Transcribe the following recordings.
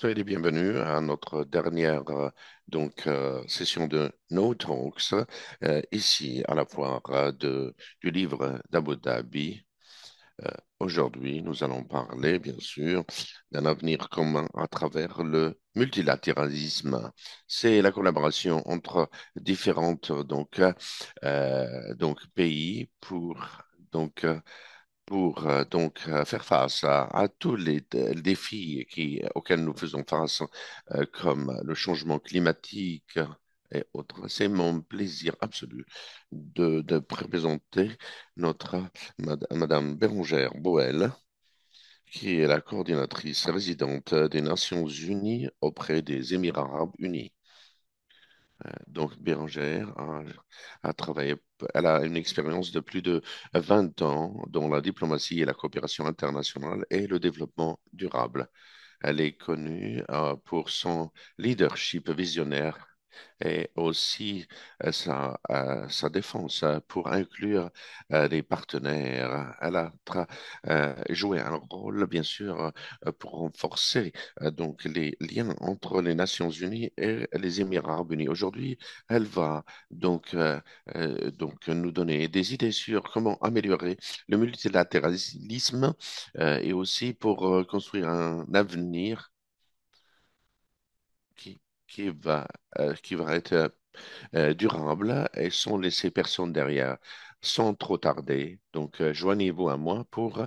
Soyez les bienvenus à notre dernière session de No Talks, ici à la foire du livre d'Abu Dhabi. Euh, Aujourd'hui, nous allons parler, bien sûr, d'un avenir commun à travers le multilatéralisme. C'est la collaboration entre différentes pays donc, euh, pour faire face à tous les défis auxquels nous faisons face, comme le changement climatique et autres. C'est mon plaisir absolu de présenter notre Madame Bérangère Boel, qui est la coordinatrice résidente des Nations Unies auprès des Émirats arabes unis. Donc, Bérangère a travaillé, elle a une expérience de plus de 20 ans dans la diplomatie et la coopération internationale et le développement durable. Elle est connue pour son leadership visionnaire et aussi sa défense pour inclure les partenaires. Elle a joué un rôle, bien sûr, pour renforcer les liens entre les Nations Unies et les Émirats arabes unis. Aujourd'hui, elle va nous donner des idées sur comment améliorer le multilatéralisme et aussi pour construire un avenir qui, qui va être durable et sans laisser personne derrière, sans trop tarder. Donc, joignez-vous à moi pour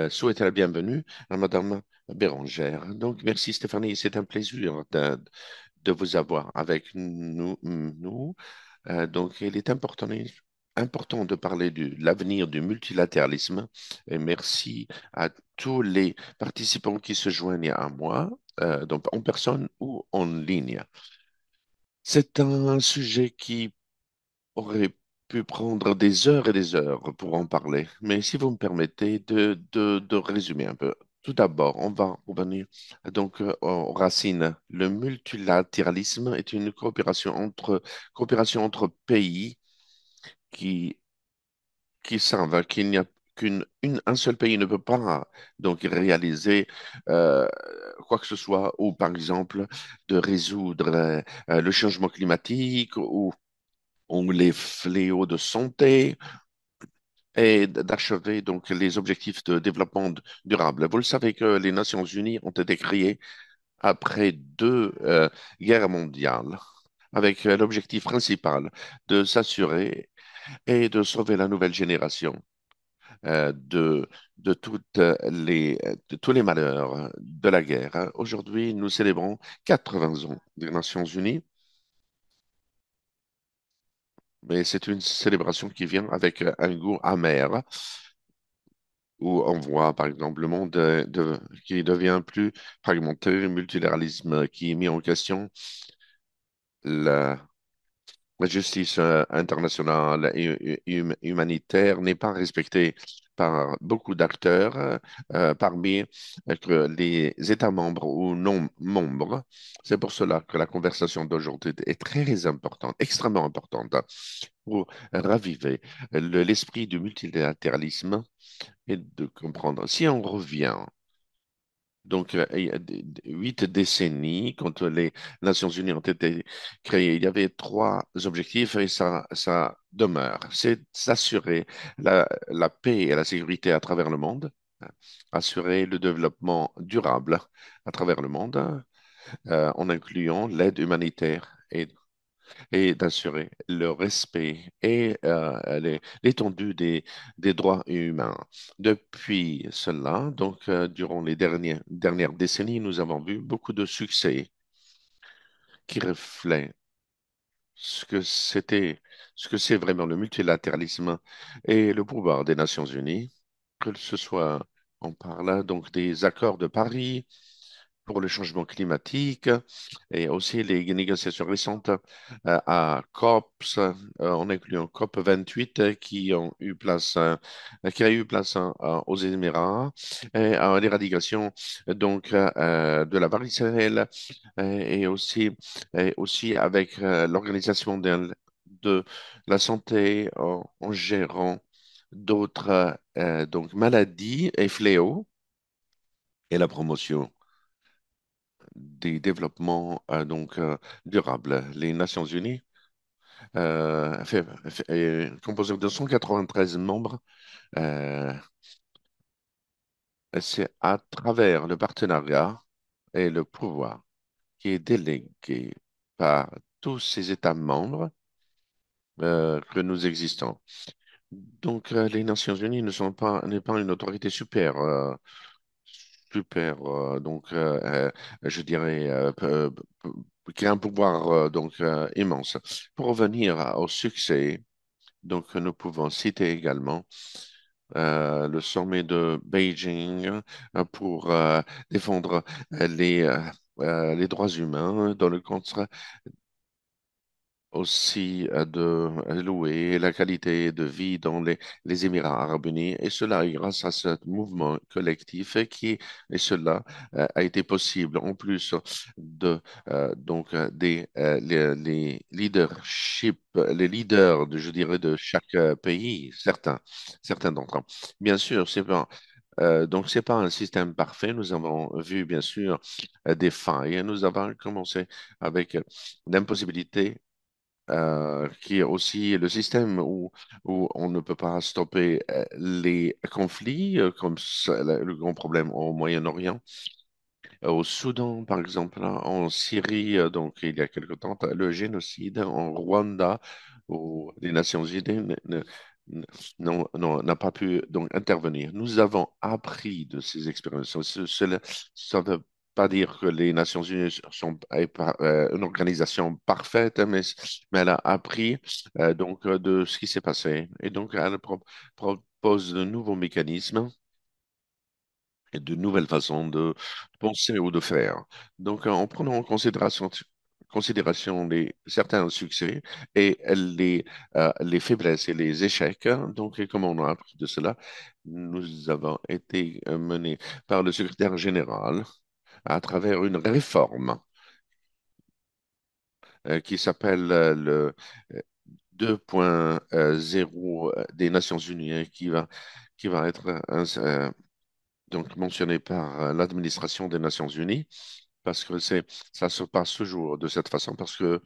souhaiter la bienvenue à Madame Bérangère. Donc, merci Stéphanie, c'est un plaisir de vous avoir avec nous. Il est important de parler de l'avenir du multilatéralisme. Et merci à tous les participants qui se joignent à moi, donc en personne ou en ligne. C'est un sujet qui aurait pu prendre des heures et des heures pour en parler, mais si vous me permettez de résumer un peu. Tout d'abord, on va revenir aux racines. Le multilatéralisme est une coopération entre pays qui, qui savent qu'il n'y a un seul pays ne peut pas réaliser euh, quoi que ce soit, ou par exemple de résoudre le changement climatique ou les fléaux de santé et d'achever donc les objectifs de développement durable. Vous le savez que les Nations Unies ont été créées après deux guerres mondiales avec l'objectif principal de s'assurer et de sauver la nouvelle génération de de tous les malheurs de la guerre. Aujourd'hui, nous célébrons 80 ans des Nations Unies, mais c'est une célébration qui vient avec un goût amer, où on voit, par exemple, le monde qui devient plus fragmenté, le multilatéralisme qui est mis en question, la, la justice internationale et humanitaire n'est pas respectée par beaucoup d'acteurs parmi les États membres ou non membres. C'est pour cela que la conversation d'aujourd'hui est très importante, extrêmement importante, pour raviver l'esprit du multilatéralisme et de comprendre. Si on revient il y a 8 décennies, quand les Nations Unies ont été créées, il y avait trois objectifs et ça demeure. C'est s'assurer la paix et la sécurité à travers le monde, assurer le développement durable à travers le monde, en incluant l'aide humanitaire et d'assurer le respect et l'étendue des droits humains. Depuis cela, durant les dernières décennies, nous avons vu beaucoup de succès qui reflètent ce que c'était, ce que c'est vraiment le multilatéralisme et le pouvoir des Nations Unies, que ce soit, on parle donc des accords de Paris, pour le changement climatique et aussi les négociations récentes à COPS, en incluant COP 28 qui a eu place aux Émirats et à l'éradication de la varicelle et aussi avec l'Organisation mondiale de la santé en gérant d'autres maladies et fléaux et la promotion des développements durables. Les Nations Unies est composé de 193 membres. Euh, c'est à travers le partenariat et le pouvoir qui est délégué par tous ces États membres que nous existons. Donc, les Nations Unies ne sont pas, n'est pas une autorité je dirais, qui a un pouvoir immense. Pour revenir au succès, donc nous pouvons citer également le sommet de Beijing pour défendre les droits humains dans le contre aussi de louer la qualité de vie dans les Émirats arabes unis. Et cela est grâce à ce mouvement collectif et cela a été possible en plus de les leadership, les leaders je dirais de chaque pays, certains d'entre eux. Bien sûr, c'est pas un système parfait. Nous avons vu, bien sûr, des failles. Nous avons commencé avec l'impossibilité qui est aussi le système où on ne peut pas stopper les conflits, comme le grand problème au Moyen-Orient. Au Soudan, par exemple, hein, en Syrie, donc il y a quelque temps, le génocide en Rwanda, où les Nations Unies n'a pas pu donc intervenir. Nous avons appris de ces expériences. Cela, ça ne veut pas dire que les Nations Unies sont une organisation parfaite, mais elle a appris de ce qui s'est passé. Et donc, elle propose de nouveaux mécanismes et de nouvelles façons de penser ou de faire. Donc, en prenant en considération certains succès et les faiblesses et les échecs, hein, donc, et comment on a appris de cela, nous avons été menés par le secrétaire général à travers une réforme qui s'appelle le euh, 2.0 des Nations Unies, hein, qui va être donc mentionné par l'administration des Nations Unies, parce que ça se passe toujours de cette façon, parce que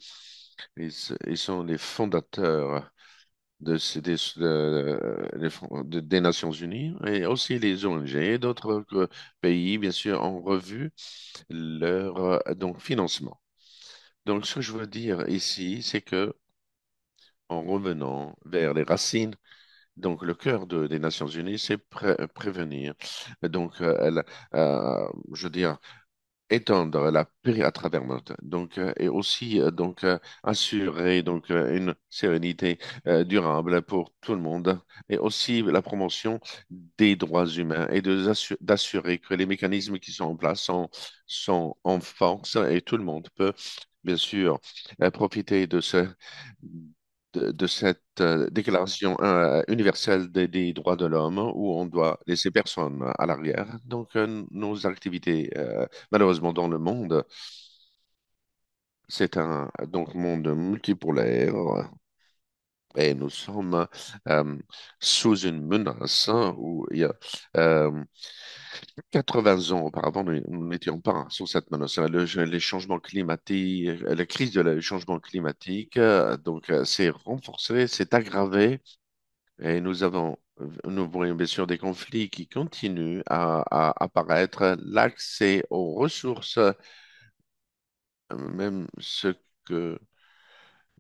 ils sont les fondateurs des Nations Unies et aussi les ONG et d'autres pays, bien sûr, ont revu leur financement. Donc, ce que je veux dire ici, c'est que en revenant vers les racines, donc le cœur des Nations Unies, c'est prévenir. Donc, je veux dire, étendre la paix à travers notre et aussi assurer une sérénité durable pour tout le monde et aussi la promotion des droits humains et d'assurer que les mécanismes qui sont en place sont en force et tout le monde peut bien sûr profiter de cette déclaration universelle des droits de l'homme où on doit laisser personne à l'arrière. Donc, nos activités, malheureusement, dans le monde, c'est un monde multipolaire et nous sommes sous une menace hein, où il y a euh, 80 ans auparavant, nous n'étions pas sous cette menace. Les changements climatiques, la crise du changement climatique, s'est renforcée, s'est aggravée. Et nous voyons bien sûr des conflits qui continuent à apparaître. L'accès aux ressources, même ce que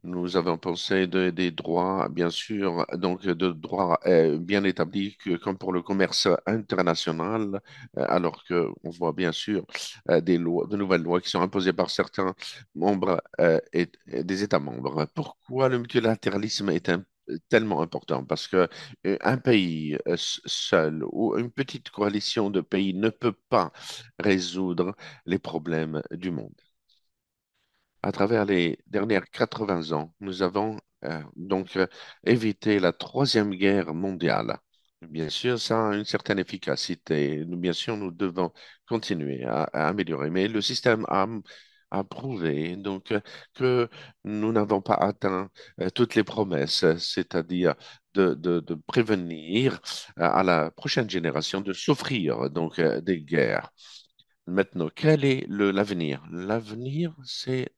nous avons pensé des droits, bien sûr, donc de droits bien établis, comme pour le commerce international, alors qu'on voit bien sûr de nouvelles lois qui sont imposées par certains membres et des États membres. Pourquoi le multilatéralisme est tellement important? Parce que un pays seul ou une petite coalition de pays ne peut pas résoudre les problèmes du monde. À travers les dernières 80 ans, nous avons évité la Troisième Guerre mondiale. Bien sûr, ça a une certaine efficacité. Bien sûr, nous devons continuer à améliorer, mais le système a prouvé que nous n'avons pas atteint toutes les promesses, c'est-à-dire de prévenir à la prochaine génération de souffrir des guerres. Maintenant, quel est l'avenir? L'avenir, c'est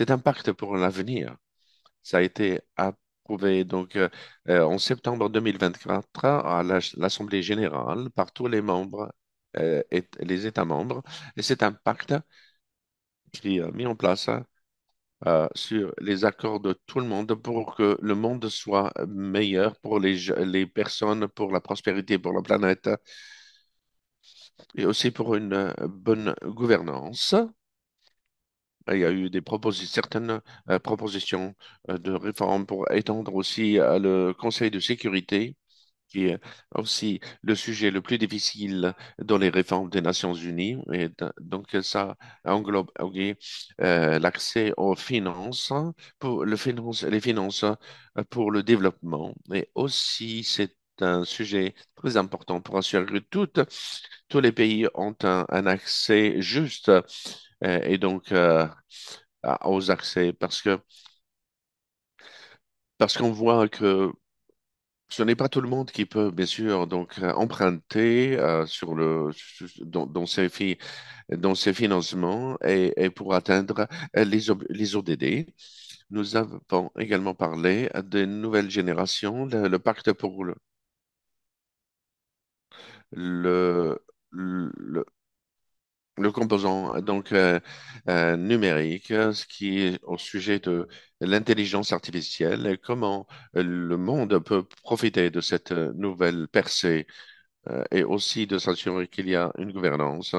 un pacte pour l'avenir. Ça a été approuvé donc en septembre 2024 à l'Assemblée générale par tous les membres et les États membres. Et c'est un pacte qui est mis en place sur les accords de tout le monde pour que le monde soit meilleur pour les personnes, pour la prospérité, pour la planète et aussi pour une bonne gouvernance. Il y a eu certaines propositions de réforme pour étendre aussi le Conseil de sécurité, qui est aussi le sujet le plus difficile dans les réformes des Nations Unies. Et donc, ça englobe ok, l'accès aux finances, les finances pour le développement. Et aussi, c'est un sujet très important pour assurer que tous les pays ont un accès juste et donc aux accès parce qu'on voit que ce n'est pas tout le monde qui peut, bien sûr, donc emprunter dans ces financements et pour atteindre les ODD. Nous avons également parlé des nouvelles générations, le pacte pour le, le, le composant numérique, ce qui est au sujet de l'intelligence artificielle et comment le monde peut profiter de cette nouvelle percée et aussi de s'assurer qu'il y a une gouvernance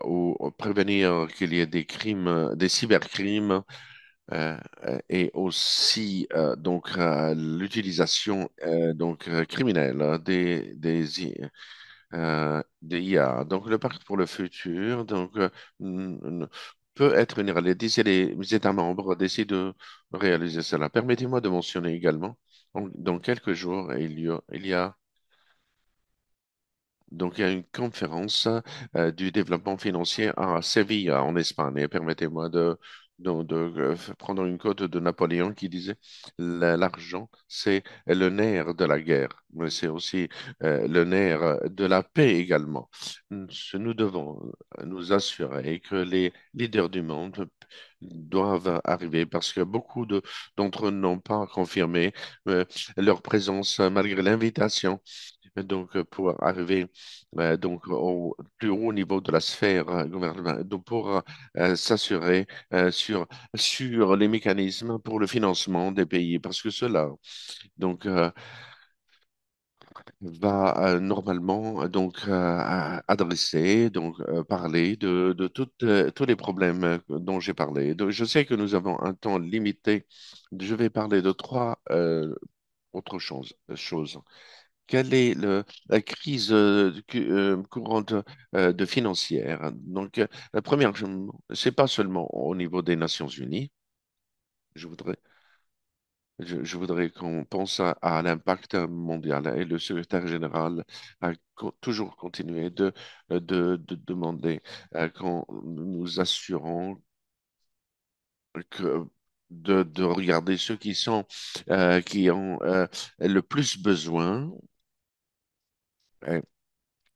ou prévenir qu'il y ait des crimes, des cybercrimes et aussi l'utilisation criminelle des IA. Donc le pacte pour le futur peut être une réalité si les États membres décident de réaliser cela. Permettez-moi de mentionner également, dans quelques jours, il y a donc, il y a une conférence du développement financier à Séville, en Espagne. Et permettez-moi de prendre une quote de Napoléon qui disait l'argent, c'est le nerf de la guerre, mais c'est aussi le nerf de la paix également. Nous devons nous assurer que les leaders du monde doivent arriver parce que d'entre eux n'ont pas confirmé leur présence malgré l'invitation pour arriver au plus haut niveau de la sphère gouvernementale, donc pour s'assurer sur les mécanismes pour le financement des pays, parce que cela donc va normalement adresser parler de tous les problèmes dont j'ai parlé. Donc, je sais que nous avons un temps limité. Je vais parler de trois autres choses. Quelle est la crise courante de financière? Donc, la première, c'est pas seulement au niveau des Nations Unies. Je voudrais, je voudrais qu'on pense à l'impact mondial et le secrétaire général a toujours continué de demander quand nous assurons que de regarder ceux qui ont le plus besoin.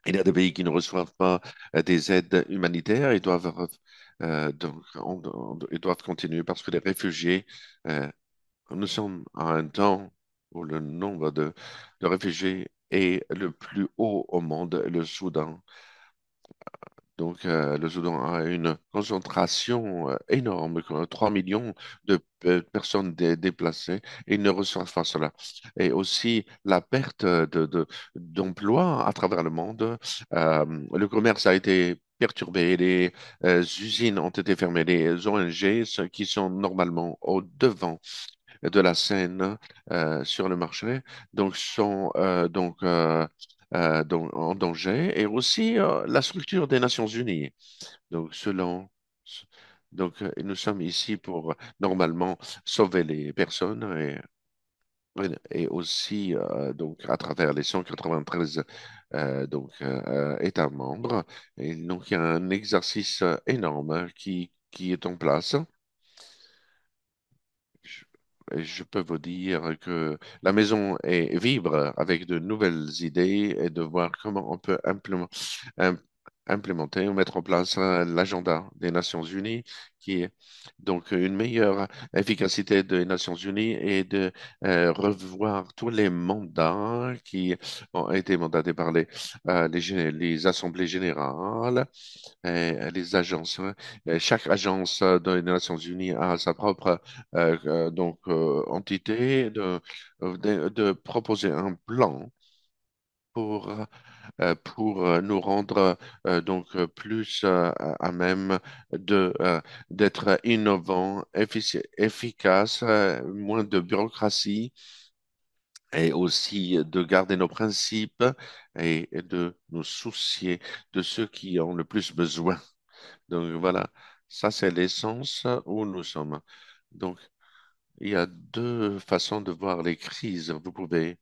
Il y a des pays qui ne reçoivent pas des aides humanitaires. Ils doivent continuer parce que les réfugiés, euh, nous sommes à un temps où le nombre de réfugiés est le plus haut au monde, le Soudan. Donc, le Soudan a une concentration énorme, 3 millions de personnes déplacées, et ils ne reçoivent pas cela. Et aussi la perte d'emplois à travers le monde. Le commerce a été perturbé, les usines ont été fermées, les ONG, ceux qui sont normalement au devant de la scène sur le marché, donc sont donc en danger, et aussi la structure des Nations Unies. Donc, nous sommes ici pour normalement sauver les personnes et aussi à travers les 193 États membres. Et donc, il y a un exercice énorme qui est en place. et je peux vous dire que la maison vibre avec de nouvelles idées et de voir comment on peut im- implémenter ou mettre en place l'agenda des Nations Unies, qui est donc une meilleure efficacité des Nations Unies et de revoir tous les mandats qui ont été mandatés par les assemblées générales les agences. Hein. Chaque agence des Nations Unies a sa propre entité de proposer un plan pour, nous rendre plus à même d'être innovants, efficaces, moins de bureaucratie et aussi de garder nos principes et de nous soucier de ceux qui ont le plus besoin. Donc voilà, ça c'est l'essence où nous sommes. Donc il y a deux façons de voir les crises. Vous pouvez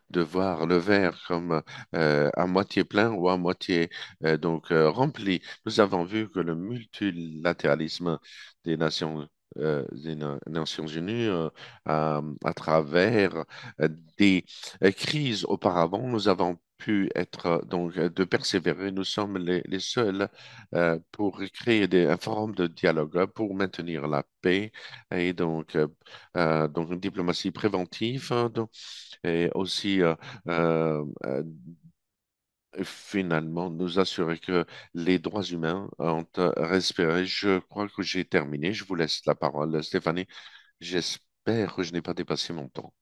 de voir le verre comme à moitié plein ou à moitié rempli. Nous avons vu que le multilatéralisme des Nations Unies, à travers des crises auparavant, nous avons pu être de persévérer. Nous sommes les seuls pour créer un forum de dialogue pour maintenir la paix et donc une diplomatie préventive. Et aussi finalement nous assurer que les droits humains ont respiré. Je crois que j'ai terminé. Je vous laisse la parole, Stéphanie. J'espère que je n'ai pas dépassé mon temps.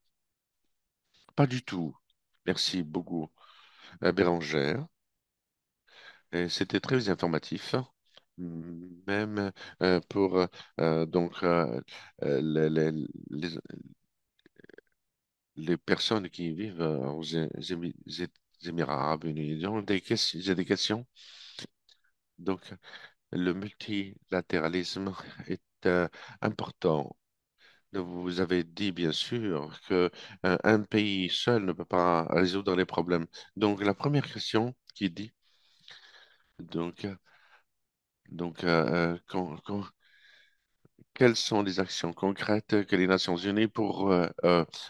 Pas du tout. Merci beaucoup, Bérangère. Et c'était très informatif. Même pour donc les, les personnes qui vivent aux Émirats Arabes Unis. J'ai des questions. Donc, le multilatéralisme est important. Vous avez dit, bien sûr, que un pays seul ne peut pas résoudre les problèmes. Donc, la première question qui dit, donc, quelles sont les actions concrètes que les Nations Unies pour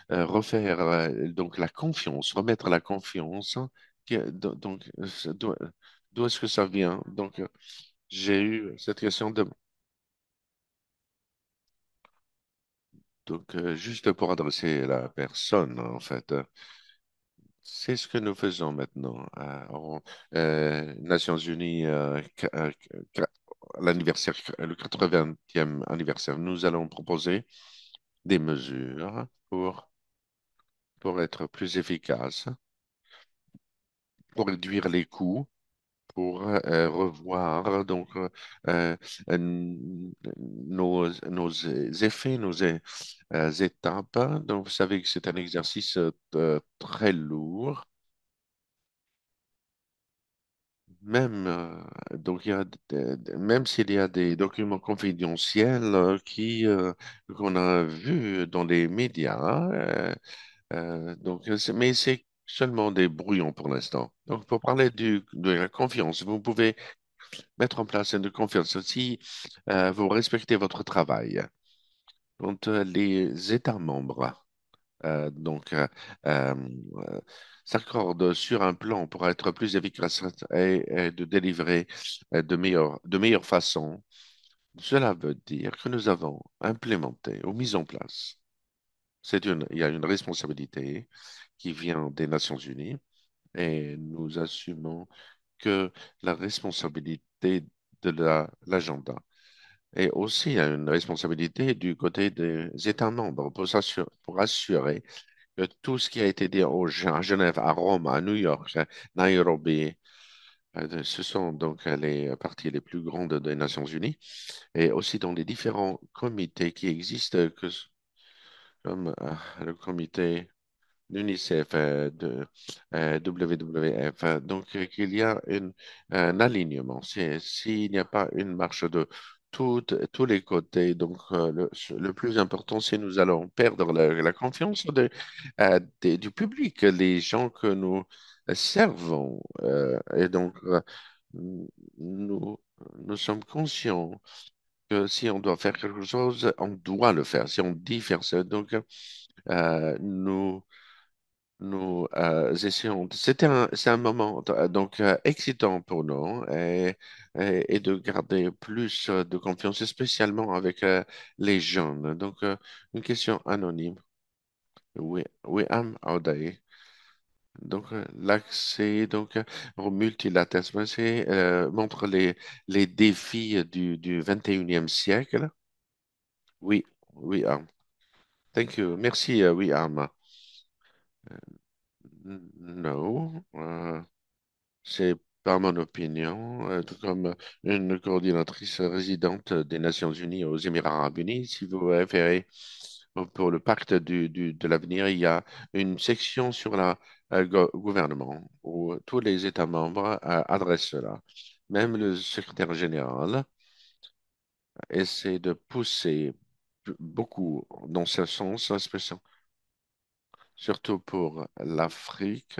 refaire donc la confiance, remettre la confiance, donc, d'où est-ce que ça vient? Donc, j'ai eu cette question juste pour adresser la personne, en fait. C'est ce que nous faisons maintenant. Nations Unies, l'anniversaire, le 80e anniversaire, nous allons proposer des mesures pour être plus efficaces, pour réduire les coûts, pour revoir euh, nos effets, étapes. Donc, vous savez que c'est un exercice très lourd. Même, même s'il y a des documents confidentiels qu'on a vus dans les médias, mais c'est seulement des brouillons pour l'instant. Donc, pour parler de la confiance, vous pouvez mettre en place une confiance si vous respectez votre travail. Quand les États membres euh, donc, euh, euh, s'accordent sur un plan pour être plus efficace et de délivrer de meilleure façon, cela veut dire que nous avons implémenté ou mis en place. Il y a une responsabilité qui vient des Nations Unies et nous assumons que la responsabilité de l'agenda et aussi il y a une responsabilité du côté des États membres pour assurer que tout ce qui a été dit à Genève, à Rome, à New York, à Nairobi, ce sont donc les parties les plus grandes des Nations Unies et aussi dans les différents comités qui existent, comme le comité l'UNICEF, WWF. Donc, qu'il y a un alignement. S'il n'y a pas une marche de tous les côtés, donc le plus important, c'est nous allons perdre la confiance du public, les gens que nous servons. Et donc, nous, nous sommes conscients que si on doit faire quelque chose, on doit le faire. Si on dit faire ça, donc nous essayons. C'est un moment donc excitant pour nous et de garder plus de confiance, spécialement avec les jeunes. Donc une question anonyme. Oui, oui, Auday. Donc l'accès donc au multilatéralisme, montre les défis du 21e siècle. Oui, oui, thank you. Merci, oui, No. C'est pas mon opinion, tout comme une coordinatrice résidente des Nations Unies aux Émirats Arabes Unis. Si vous vous référez pour le pacte de l'avenir, il y a une section sur la gouvernement où tous les États membres adressent cela. Même le secrétaire général essaie de pousser beaucoup dans ce sens, surtout pour l'Afrique,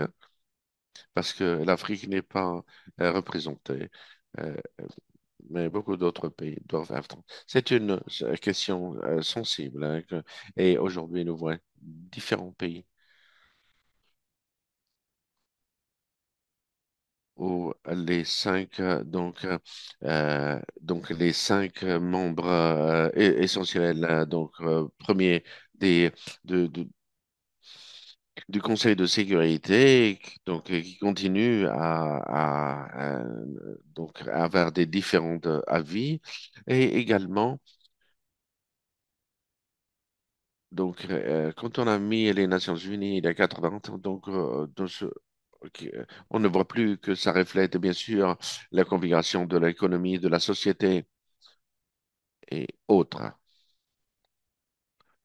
parce que l'Afrique n'est pas représentée. Euh, mais beaucoup d'autres pays doivent être. C'est une question sensible, hein, et aujourd'hui, nous voyons différents pays où les cinq, donc les cinq membres essentiels, premier des, de- du Conseil de sécurité, donc qui continue donc à avoir des différents avis, et également donc, quand on a mis les Nations Unies il y a 80 ans, donc, ok, on ne voit plus que ça reflète bien sûr la configuration de l'économie, de la société et autres.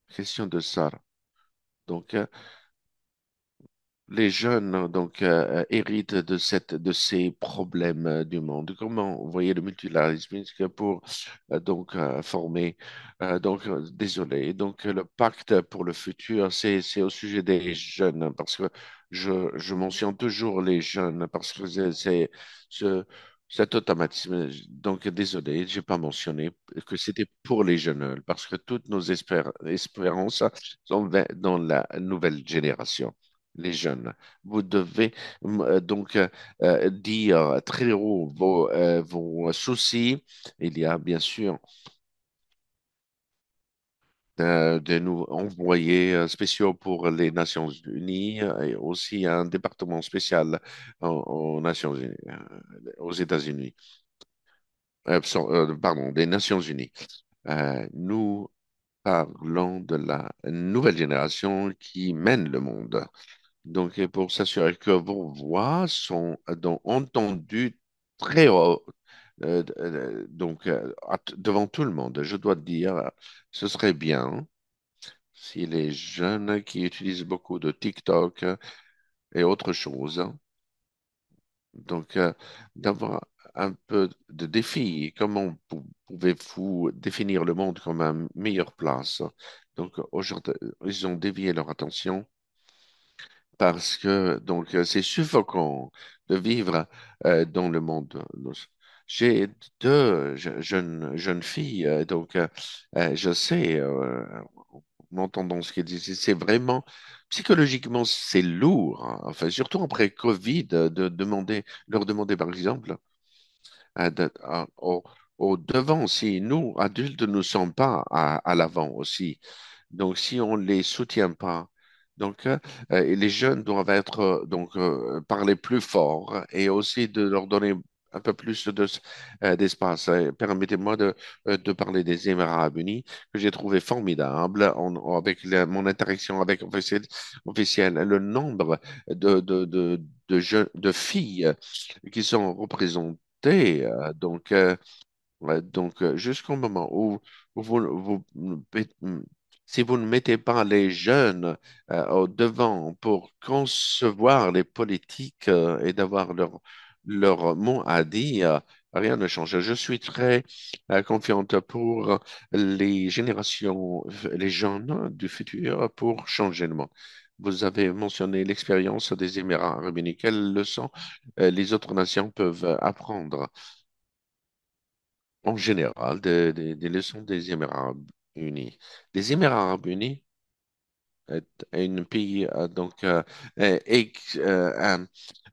Question de ça. Donc, les jeunes donc héritent de ces problèmes du monde. Comment vous voyez le multilatéralisme pour former désolé. Donc le pacte pour le futur, c'est au sujet des jeunes parce que je mentionne toujours les jeunes parce que c'est ce cet automatisme. Donc désolé, j'ai pas mentionné que c'était pour les jeunes parce que toutes nos espérances sont dans la nouvelle génération, les jeunes. Vous devez dire très haut vos soucis. Il y a bien sûr des envoyés spéciaux pour les Nations Unies et aussi un département spécial aux Nations Unies, aux États-Unis. Pardon, des Nations Unies. Nous parlons de la nouvelle génération qui mène le monde. Donc, et pour s'assurer que vos voix sont donc entendues très haut, devant tout le monde, je dois dire, ce serait bien si les jeunes qui utilisent beaucoup de TikTok et autres choses, donc d'avoir un peu de défi. Comment pouvez-vous définir le monde comme une meilleure place? Donc, aujourd'hui, ils ont dévié leur attention parce que c'est suffocant de vivre dans le monde. J'ai deux jeunes filles, je sais, en entendant ce qu'elles disent, c'est vraiment psychologiquement c'est lourd, hein. Enfin, surtout après Covid, de demander, leur demander par exemple au devant, si nous adultes ne sommes pas à l'avant aussi. Donc, si on les soutient pas, et les jeunes doivent être parler plus fort et aussi de leur donner un peu plus d'espace. Permettez-moi de parler des Émirats Arabes Unis que j'ai trouvé formidable avec mon interaction avec officiel, le nombre de jeunes, de filles qui sont représentées. Ouais, jusqu'au moment où si vous ne mettez pas les jeunes au devant pour concevoir les politiques et d'avoir leur mot à dire, rien ne change. Je suis très confiante pour les générations, les jeunes du futur pour changer le monde. Vous avez mentionné l'expérience des Émirats arabes unis. Quelles leçons les autres nations peuvent apprendre? en général des leçons des Émirats arabes unis. Les Émirats arabes unis est un pays euh,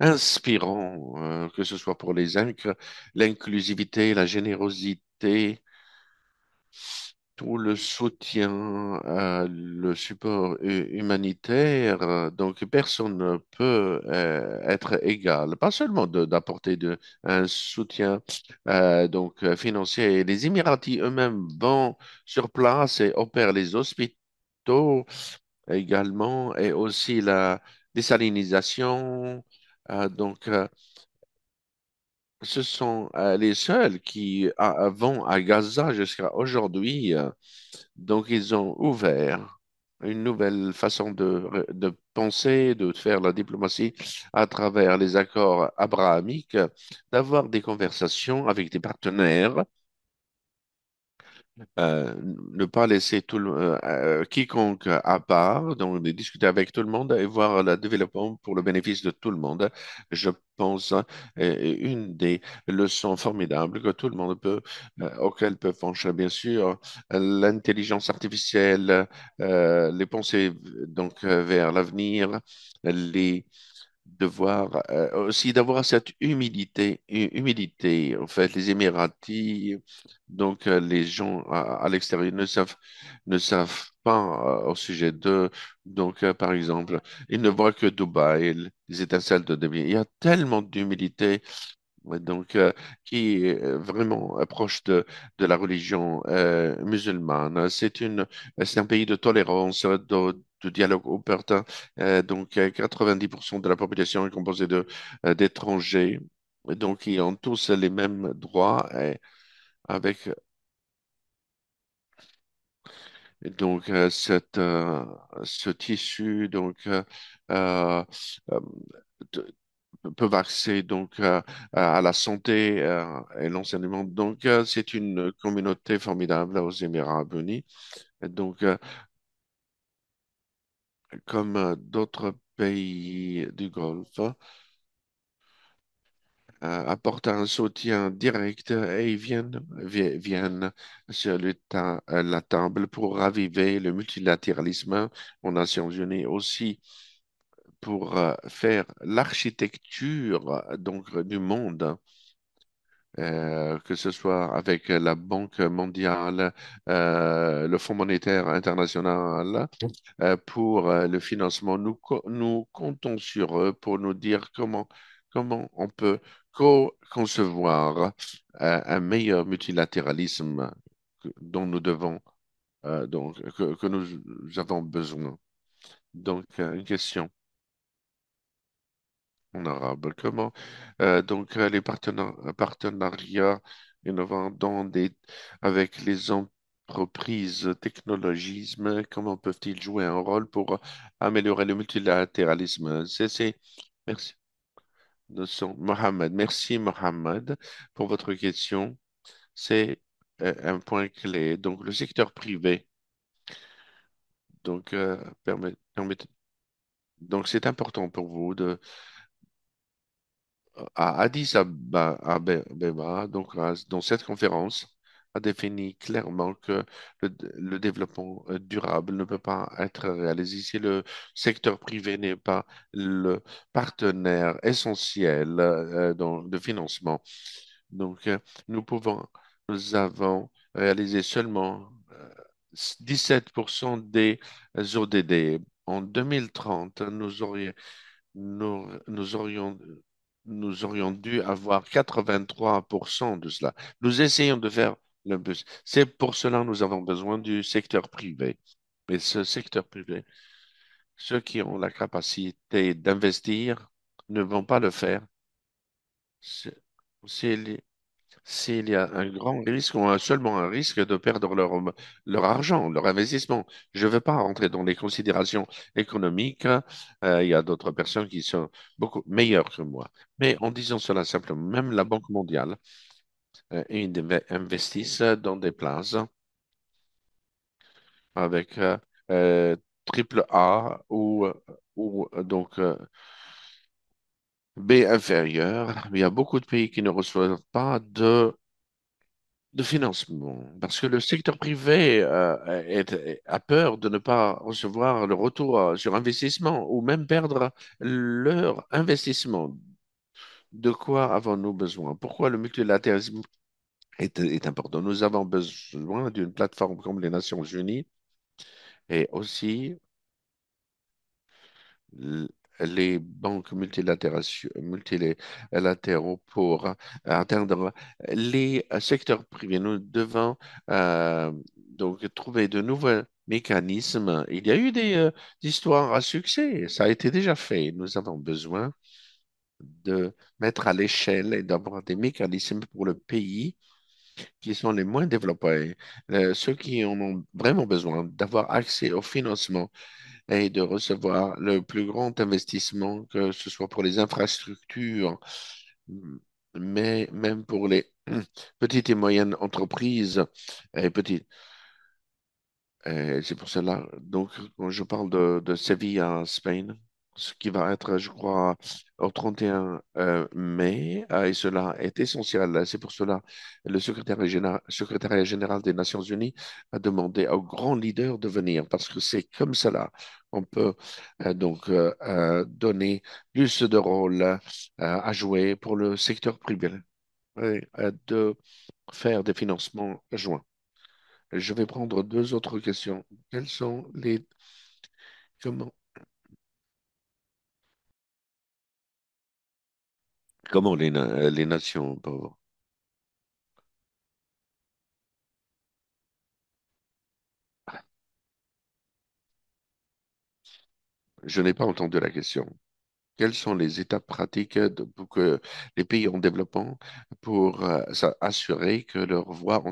inspirant, que ce soit pour les l'inclusivité, la générosité, tout le soutien, le support humanitaire. Donc, personne ne peut être égal. Pas seulement d'apporter un soutien financier. Les Émiratis eux-mêmes vont sur place et opèrent les hôpitaux également, et aussi la désalinisation. Ce sont les seuls qui vont à Gaza jusqu'à aujourd'hui. Donc, ils ont ouvert une nouvelle façon de penser, de faire la diplomatie à travers les accords abrahamiques, d'avoir des conversations avec des partenaires, ne pas laisser quiconque à part, donc de discuter avec tout le monde et voir le développement pour le bénéfice de tout le monde. Je pense une des leçons formidables que tout le monde auquel peut pencher, bien sûr, l'intelligence artificielle, les pensées vers l'avenir, les devoir aussi d'avoir cette humilité. En fait, les Émiratis, les gens à l'extérieur ne savent pas au sujet d'eux. Par exemple, ils ne voient que Dubaï, les étincelles de Dubaï. Il y a tellement d'humilité, ouais, qui est vraiment proche de la religion musulmane. C'est un pays de tolérance, de dialogue opportun. 90% de la population est composée d'étrangers. Donc, ils ont tous les mêmes droits avec ce tissu euh, euh, de- peuvent accéder à la santé et l'enseignement. C'est une communauté formidable aux Émirats Arabes Unis. Donc, euh, comme d'autres pays du Golfe, apportent un soutien direct et viennent sur la table pour raviver le multilatéralisme aux Nations Unies, aussi pour faire l'architecture du monde, que ce soit avec la Banque mondiale, le Fonds monétaire international, pour le financement. Nous comptons sur eux pour nous dire comment on peut concevoir un meilleur multilatéralisme dont nous devons, que nous avons besoin. Une question en arabe. Comment, les partenariats innovants avec les entreprises technologisme, comment peuvent-ils jouer un rôle pour améliorer le multilatéralisme? Merci. Mohamed. Merci, Mohamed, pour votre question. C'est un point clé. Donc, le secteur privé, donc, donc c'est important pour vous à Addis Abeba, dans cette conférence, a défini clairement que le développement durable ne peut pas être réalisé si le secteur privé n'est pas le partenaire essentiel de financement. Donc, euh, nous pouvons, nous avons réalisé seulement 17% des ODD. En 2030, nous aurions, nous aurions dû avoir 83% de cela. Nous essayons de faire le plus. C'est pour cela que nous avons besoin du secteur privé. Mais ce secteur privé, ceux qui ont la capacité d'investir ne vont pas le faire. C'est- S'il s'il y a un grand risque ou seulement un risque de perdre leur argent, leur investissement. Je ne veux pas rentrer dans les considérations économiques. Il y a d'autres personnes qui sont beaucoup meilleures que moi. Mais en disant cela simplement, même la Banque mondiale investissent dans des places avec triple A ou B inférieur. Il y a beaucoup de pays qui ne reçoivent pas de financement, parce que le secteur privé a peur de ne pas recevoir le retour sur investissement ou même perdre leur investissement. De quoi avons-nous besoin? Pourquoi le multilatéralisme est important? Nous avons besoin d'une plateforme comme les Nations Unies et aussi l- les banques multilatéraux pour atteindre les secteurs privés. Nous devons donc trouver de nouveaux mécanismes. Il y a eu des histoires à succès. Ça a été déjà fait. Nous avons besoin de mettre à l'échelle et d'avoir des mécanismes pour le pays qui sont les moins développés, ceux qui en ont vraiment besoin d'avoir accès au financement et de recevoir le plus grand investissement, que ce soit pour les infrastructures, mais même pour les petites et moyennes entreprises et petites. C'est pour cela, donc, quand je parle de Séville à Spain, ce qui va être, je crois, au 31 mai, et cela est essentiel. C'est pour cela le secrétariat général des Nations Unies a demandé aux grands leaders de venir, parce que c'est comme cela on peut donner plus de rôle à jouer pour le secteur privé, de faire des financements joints. Je vais prendre deux autres questions. Quels sont les comment comment les nations pauvres? Je n'ai pas entendu la question. Quelles sont les étapes pratiques pour que les pays en développement pour assurer que leurs voix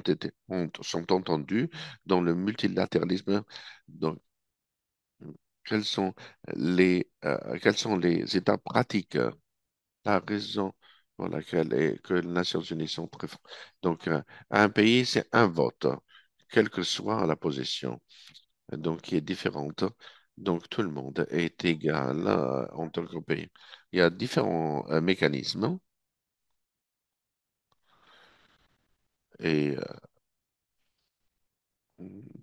sont entendues dans le multilatéralisme? Donc, quelles sont les étapes pratiques? La raison pour laquelle est que les Nations Unies sont très fortes. Donc, un pays, c'est un vote, quelle que soit la position, donc qui est différente. Donc, tout le monde est égal en tant que pays. Il y a différents mécanismes et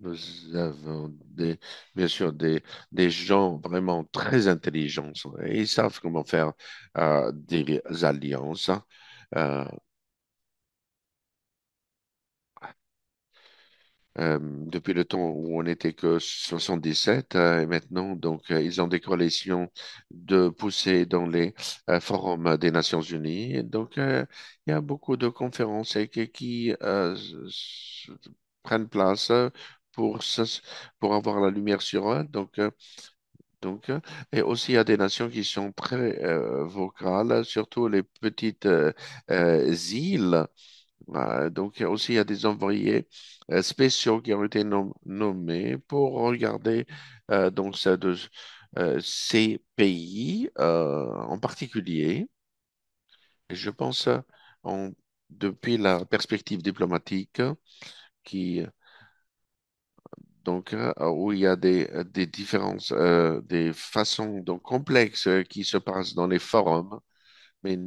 nous avons bien sûr des gens vraiment très intelligents et ils savent comment faire des alliances. Euh, Depuis le temps où on n'était que 77 et maintenant ils ont des coalitions de poussées dans les forums des Nations Unies. Et donc il y a beaucoup de conférences qui prennent place pour avoir la lumière sur eux. Et aussi il y a des nations qui sont très vocales, surtout les petites îles donc, il y a des envoyés spéciaux qui ont été nommés pour regarder ces pays en particulier. Et je pense en- depuis la perspective diplomatique qui où il y a des différences, des façons donc complexes qui se passent dans les forums. Mais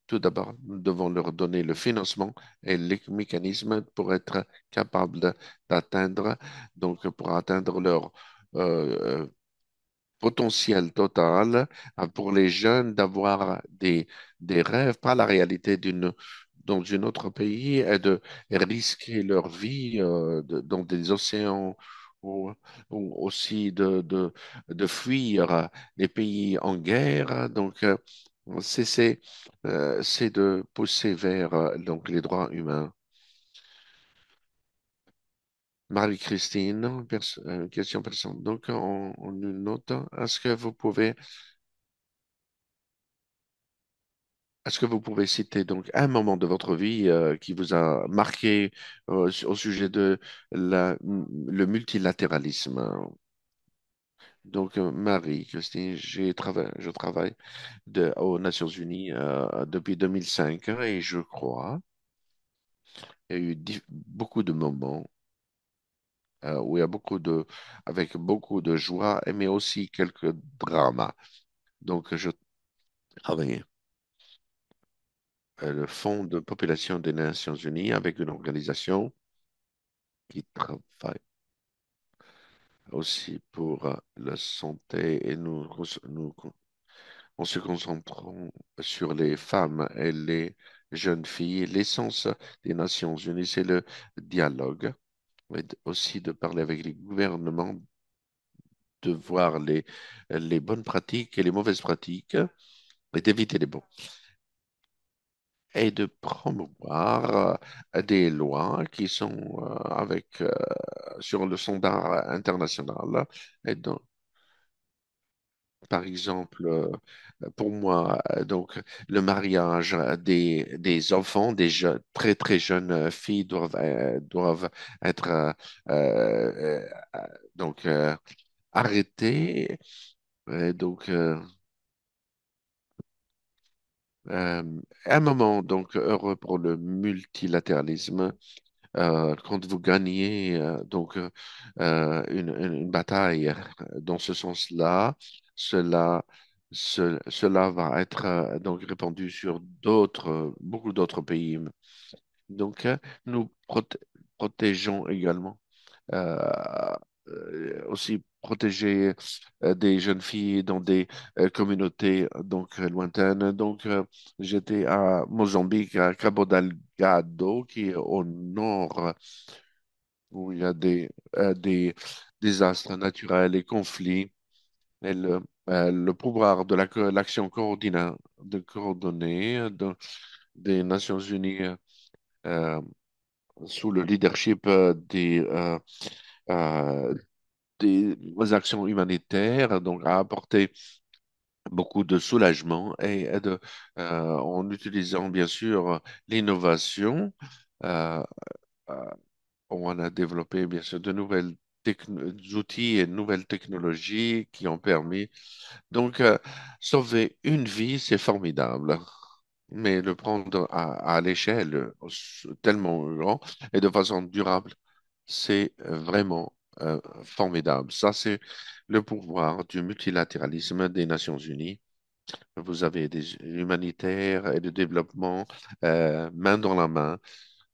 tout d'abord, nous devons leur donner le financement et les mécanismes pour être capables d'atteindre, donc pour atteindre leur potentiel total, pour les jeunes d'avoir des rêves, pas la réalité dans un autre pays et de risquer leur vie dans des océans ou, ou aussi de fuir les pays en guerre. Donc, c'est c'est, c'est de pousser vers donc, les droits humains. Marie-Christine, question personnelle. Donc, on une note. Est-ce que vous pouvez citer donc un moment de votre vie qui vous a marqué au sujet de le multilatéralisme? Donc, Marie-Christine, je travaille aux Nations Unies depuis 2005 et je crois il y a eu beaucoup de moments où il y a avec beaucoup de joie, mais aussi quelques dramas. Donc, je travaillais. le Fonds de population des Nations Unies avec une organisation qui travaille aussi pour la santé et en se concentrant sur les femmes et les jeunes filles. L'essence des Nations Unies, c'est le dialogue, mais aussi de parler avec les gouvernements, de voir les bonnes pratiques et les mauvaises pratiques et d'éviter les bons. Et de promouvoir des lois qui sont sur le standard international. Et donc, par exemple, pour moi, donc le mariage des enfants, très très jeunes filles doivent être donc arrêtés. Et donc, euh, un moment donc heureux pour le multilatéralisme. Quand vous gagnez une bataille dans ce sens-là, cela, cela va être donc répandu sur beaucoup d'autres pays. Donc, nous protégeons également euh, aussi protéger des jeunes filles dans des communautés lointaines. Donc, j'étais à Mozambique, à Cabo Delgado, qui est au nord, où il y a des désastres naturels et conflits. Et le pouvoir de l'action coordonnée des Nations Unies euh, sous le leadership euh, des actions humanitaires, donc a apporté beaucoup de soulagement en utilisant bien sûr l'innovation. euh, euh, on a développé bien sûr de outils et de nouvelles technologies qui ont permis. Donc, sauver une vie, c'est formidable. Mais le prendre à l'échelle tellement grand et de façon durable, c'est vraiment formidable. Ça, c'est le pouvoir du multilatéralisme des Nations Unies. Vous avez des humanitaires et de développement main dans la main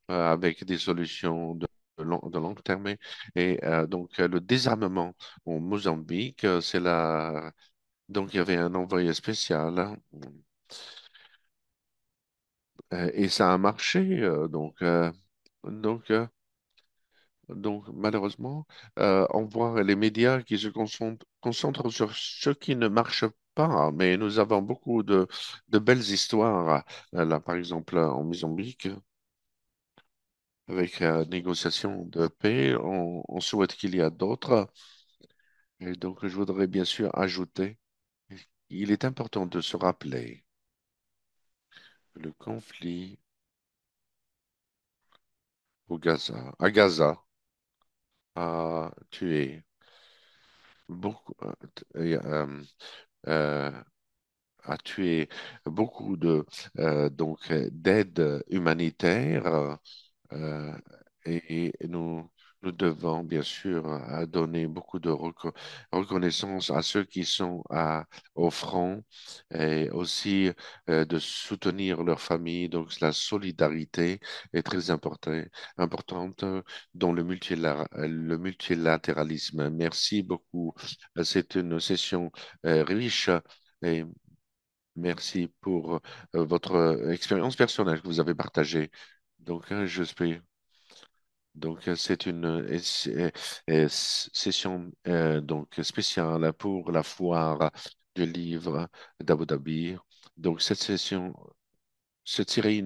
avec des solutions de long terme. Le désarmement au Mozambique, donc il y avait un envoyé spécial hein, et ça a marché. Donc, euh, Donc, malheureusement, on voit les médias qui se concentrent sur ce qui ne marche pas, mais nous avons beaucoup de belles histoires. Là, par exemple, en Mozambique, avec la négociation de paix, on souhaite qu'il y ait d'autres. Et donc, je voudrais bien sûr ajouter, il est important de se rappeler le conflit à Gaza, a tué beaucoup. Euh, a tué beaucoup d'aide humanitaire euh, et nous devons bien sûr donner beaucoup de reconnaissance à ceux qui sont au front et aussi de soutenir leurs familles. Donc la solidarité est très importante dans le multilatéralisme. Merci beaucoup. C'est une session riche. Et merci pour votre expérience personnelle que vous avez partagée. Donc, c'est une session donc spéciale pour la foire du livre d'Abu Dhabi. Donc, cette série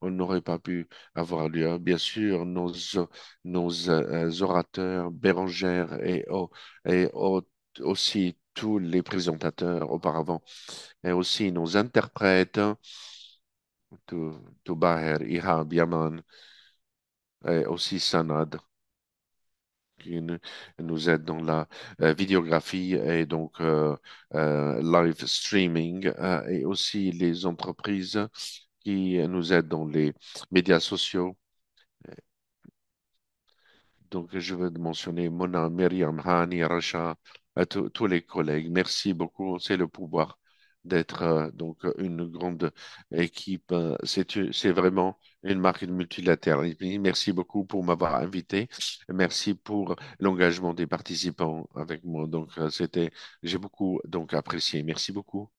n'aurait pas pu avoir lieu. Bien sûr, nos orateurs, Bérangère aussi tous les présentateurs auparavant et aussi nos interprètes, Toubaher, Ihab, Yaman, et aussi Sanad, qui nous aide dans la vidéographie et live streaming, et aussi les entreprises qui nous aident dans les médias sociaux. Donc, je veux mentionner Mona, Myriam, Hani, Racha, à tous les collègues. Merci beaucoup, c'est le pouvoir. d'être donc une grande équipe. C'est vraiment une marque de multilatéralisme. Merci beaucoup pour m'avoir invité. Merci pour l'engagement des participants avec moi. Donc, j'ai beaucoup donc apprécié. Merci beaucoup.